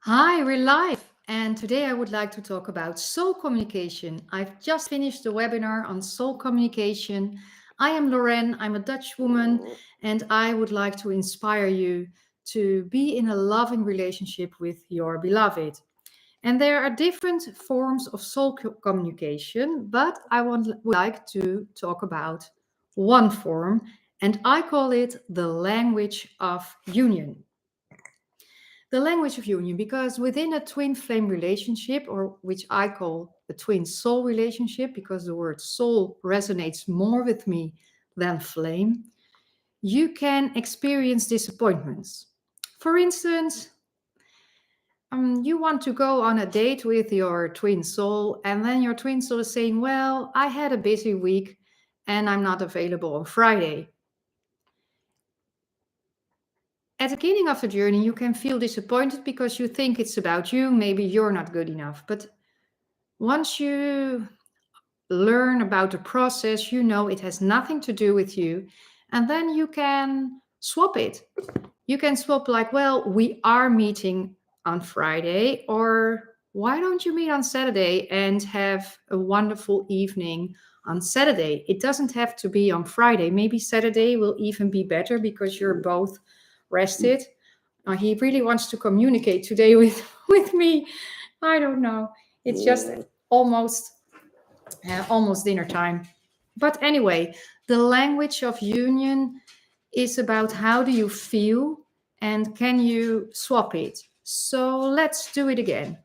Hi, we're live. And today I would like to talk about soul communication. I've just finished the webinar on soul communication. I am Lorraine, I'm a Dutch woman, and I would like to inspire you to be in a loving relationship with your beloved. And there are different forms of soul communication, but would like to talk about one form, and I call it the language of union. The language of union, because within a twin flame relationship, or which I call a twin soul relationship, because the word soul resonates more with me than flame, you can experience disappointments. For instance, you want to go on a date with your twin soul, and then your twin soul is saying, well, I had a busy week and I'm not available on Friday. At the beginning of the journey, you can feel disappointed because you think it's about you. Maybe you're not good enough. But once you learn about the process, you know it has nothing to do with you. And then you can swap it. You can swap, like, well, we are meeting on Friday, or why don't you meet on Saturday and have a wonderful evening on Saturday? It doesn't have to be on Friday. Maybe Saturday will even be better because you're both rested. He really wants to communicate today with me. I don't know. It's just almost almost dinner time. But anyway, the language of union is about how do you feel and can you swap it. So let's do it again.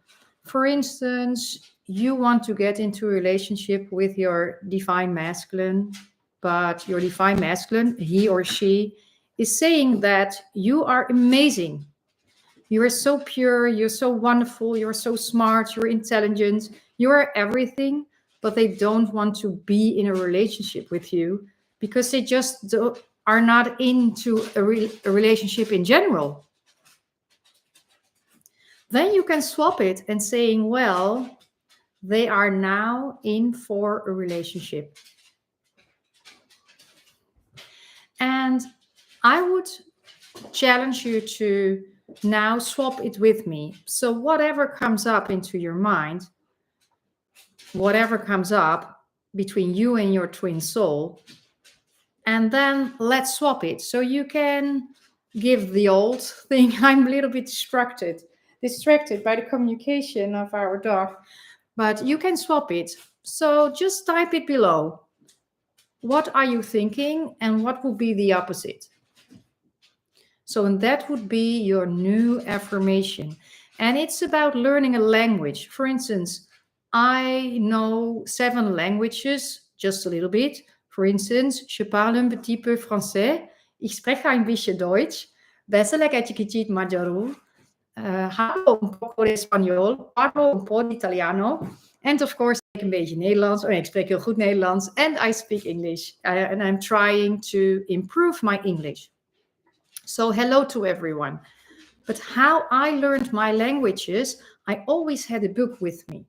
For instance, you want to get into a relationship with your divine masculine, but your divine masculine, he or she, is saying that you are amazing. You are so pure, you're so wonderful, you're so smart, you're intelligent, you are everything, but they don't want to be in a relationship with you because they just are not into a relationship in general. Then you can swap it and saying, well, they are now in for a relationship. And I would challenge you to now swap it with me. So whatever comes up into your mind, whatever comes up between you and your twin soul, and then let's swap it. So you can give the old thing. I'm a little bit distracted by the communication of our dog, but you can swap it. So just type it below. What are you thinking and what would be the opposite? So, and that would be your new affirmation. And it's about learning a language. For instance, I know 7 languages, just a little bit. For instance, je parle un petit peu français. Ich spreche ein bisschen Deutsch. Besser che chiquitito maggiore. Hablo un poco de español. Parlo un po' di italiano. And of course, ik een beetje Nederlands. Oh, ik spreek heel goed Nederlands. And I speak English. And I'm trying to improve my English. So hello to everyone. But how I learned my languages, I always had a book with me.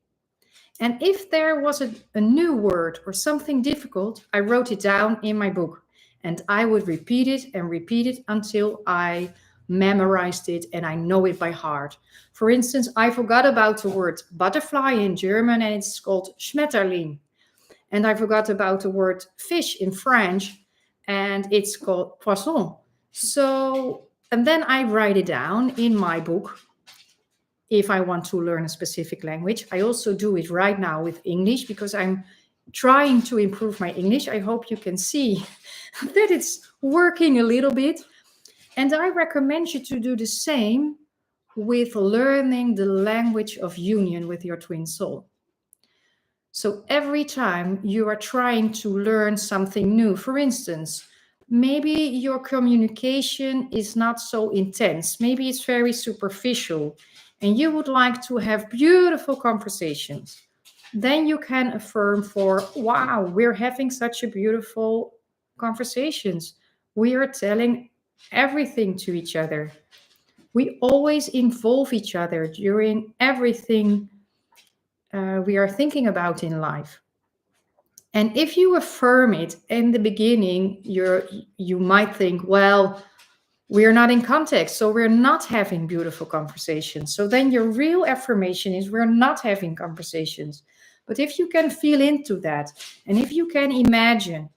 And if there was a new word or something difficult, I wrote it down in my book. And I would repeat it and repeat it until I memorized it and I know it by heart. For instance, I forgot about the word butterfly in German and it's called Schmetterling. And I forgot about the word fish in French and it's called poisson. So, and then I write it down in my book if I want to learn a specific language. I also do it right now with English because I'm trying to improve my English. I hope you can see that it's working a little bit. And I recommend you to do the same with learning the language of union with your twin soul. So every time you are trying to learn something new, for instance, maybe your communication is not so intense. Maybe it's very superficial and you would like to have beautiful conversations. Then you can affirm for, wow, we're having such a beautiful conversations. We are telling everything to each other. We always involve each other during everything we are thinking about in life. And if you affirm it in the beginning, you might think, well, we're not in contact, so we're not having beautiful conversations. So then your real affirmation is we're not having conversations. But if you can feel into that, and if you can imagine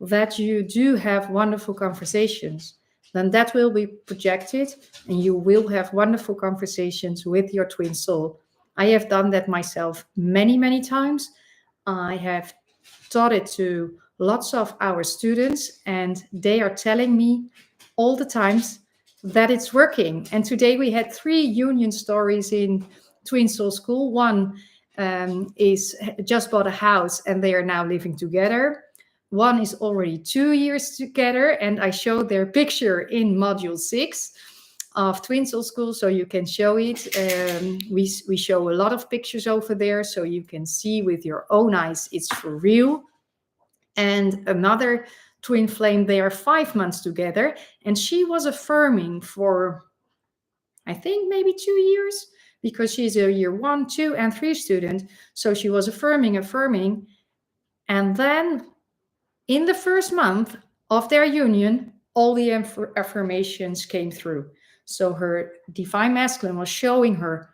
that you do have wonderful conversations, then that will be projected and you will have wonderful conversations with your twin soul. I have done that myself many, many times. I have taught it to lots of our students, and they are telling me all the times that it's working. And today we had 3 union stories in Twin Soul School. One is just bought a house and they are now living together. One is already 2 years together, and I showed their picture in module 6 of Twin Soul School, so you can show it. We show a lot of pictures over there, so you can see with your own eyes it's for real. And another twin flame, they are 5 months together, and she was affirming for, I think, maybe 2 years, because she's a year 1, 2, and 3 student. So she was affirming, and then in the first month of their union, all the affirmations came through. So her divine masculine was showing her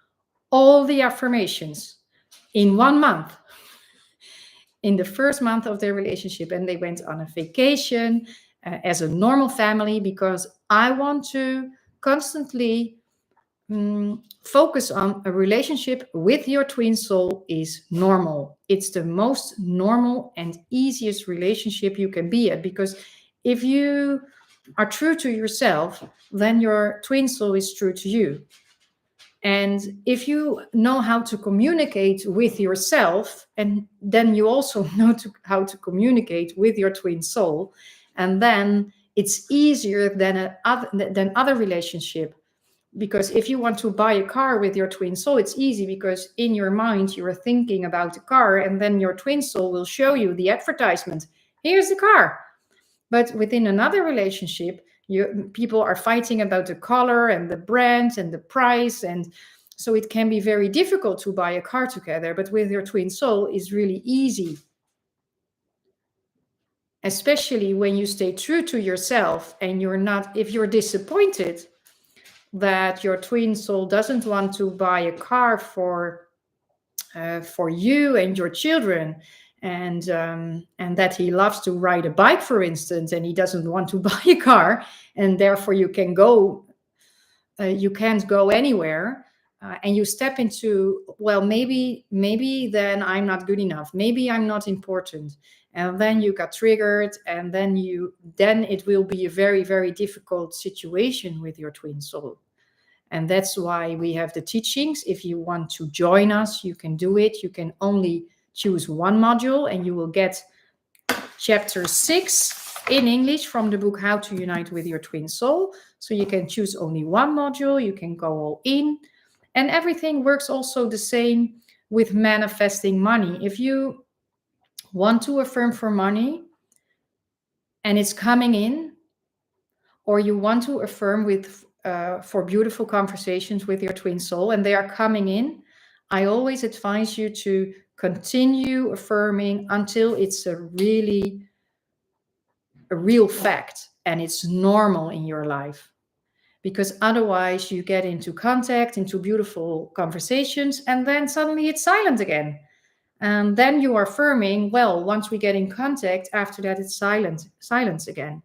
all the affirmations in 1 month, in the first month of their relationship. And they went on a vacation as a normal family, because I want to constantly focus on a relationship with your twin soul is normal. It's the most normal and easiest relationship you can be at, because if you are true to yourself, then your twin soul is true to you. And if you know how to communicate with yourself, and then you also know how to communicate with your twin soul, and then it's easier than other relationship. Because if you want to buy a car with your twin soul, it's easy, because in your mind you are thinking about the car, and then your twin soul will show you the advertisement. Here's the car. But within another relationship, people are fighting about the color and the brand and the price, and so it can be very difficult to buy a car together. But with your twin soul, it's really easy, especially when you stay true to yourself, and if you're disappointed that your twin soul doesn't want to buy a car for you and your children, and that he loves to ride a bike, for instance, and he doesn't want to buy a car, and therefore you can't go anywhere, and you step into, well, maybe then I'm not good enough, maybe I'm not important, and then you got triggered, and then it will be a very, very difficult situation with your twin soul. And that's why we have the teachings. If you want to join us, you can do it. You can only choose one module, and you will get chapter 6 in English from the book How to Unite with Your Twin Soul. So you can choose only one module. You can go all in. And everything works also the same with manifesting money. If you want to affirm for money and it's coming in, or you want to affirm for beautiful conversations with your twin soul and they are coming in, I always advise you to continue affirming until it's a real fact and it's normal in your life. Because otherwise you get into contact, into beautiful conversations, and then suddenly it's silent again. And then you are affirming, well, once we get in contact, after that it's silence again.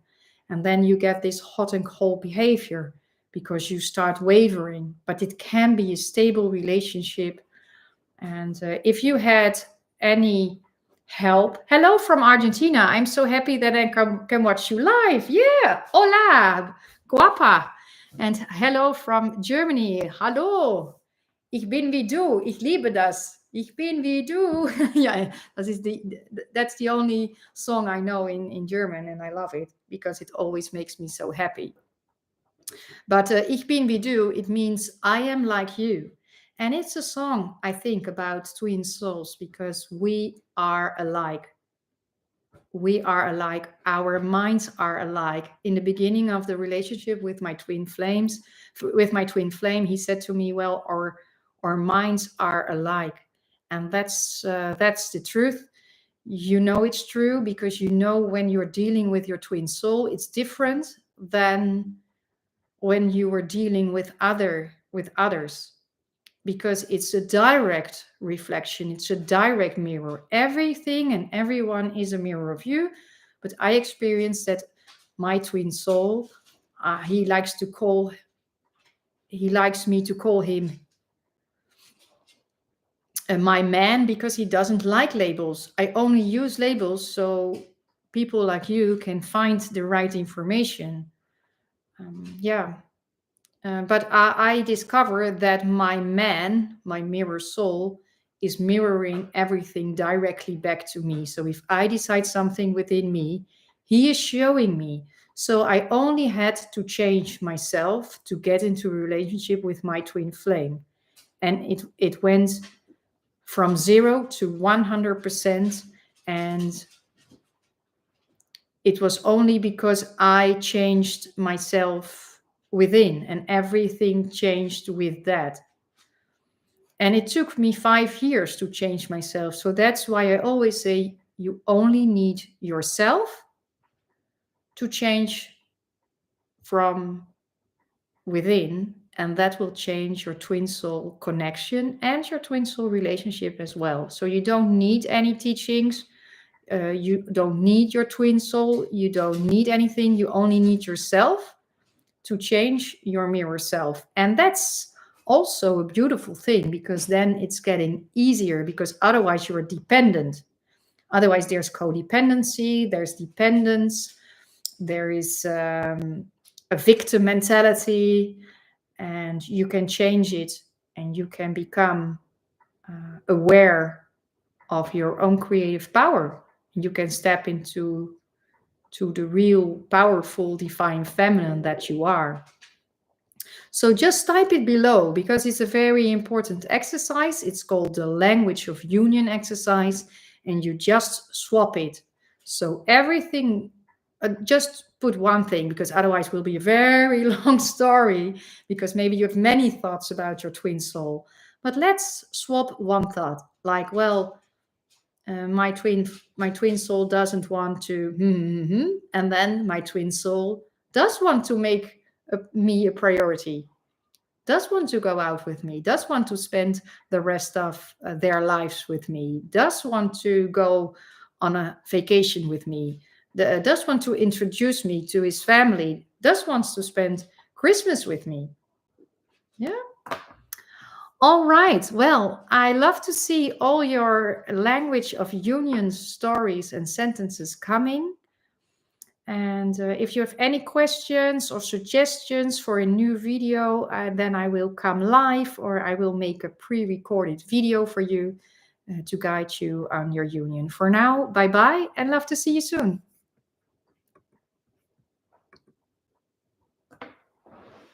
And then you get this hot and cold behavior because you start wavering. But it can be a stable relationship. And if you had any help, hello from Argentina. I'm so happy that I can watch you live. Yeah, hola, guapa. And hello from Germany. Hallo, ich bin wie du. Ich liebe das. Ich bin wie du. Yeah, that's the only song I know in German, and I love it because it always makes me so happy. But ich bin wie du, it means I am like you. And it's a song, I think, about twin souls because we are alike. We are alike. Our minds are alike. In the beginning of the relationship with my twin flame, he said to me, well, our minds are alike. And that's the truth. You know it's true because you know when you're dealing with your twin soul, it's different than when you were dealing with others, because it's a direct reflection, it's a direct mirror. Everything and everyone is a mirror of you. But I experienced that my twin soul, he likes me to call him my man, because he doesn't like labels. I only use labels so people like you can find the right information. But I discovered that my man, my mirror soul, is mirroring everything directly back to me. So if I decide something within me, he is showing me. So I only had to change myself to get into a relationship with my twin flame. And it went from 0 to 100%. And it was only because I changed myself within, and everything changed with that. And it took me 5 years to change myself. So that's why I always say you only need yourself to change from within, and that will change your twin soul connection and your twin soul relationship as well. So you don't need any teachings. You don't need your twin soul. You don't need anything. You only need yourself to change your mirror self. And that's also a beautiful thing, because then it's getting easier, because otherwise you're dependent. Otherwise there's codependency, there's dependence, there is a victim mentality, and you can change it, and you can become aware of your own creative power. You can step into the real powerful divine feminine that you are. So just type it below, because it's a very important exercise. It's called the language of union exercise, and you just swap it. So everything, just put one thing, because otherwise it will be a very long story, because maybe you have many thoughts about your twin soul. But let's swap one thought, like, well, my twin soul doesn't want to, and then my twin soul does want to make me a priority, does want to go out with me, does want to spend the rest of their lives with me, does want to go on a vacation with me, does want to introduce me to his family, does wants to spend Christmas with me. Yeah. All right. Well, I love to see all your language of union stories and sentences coming. And if you have any questions or suggestions for a new video, then I will come live, or I will make a pre-recorded video for you to guide you on your union. For now, bye-bye, and love to see you soon.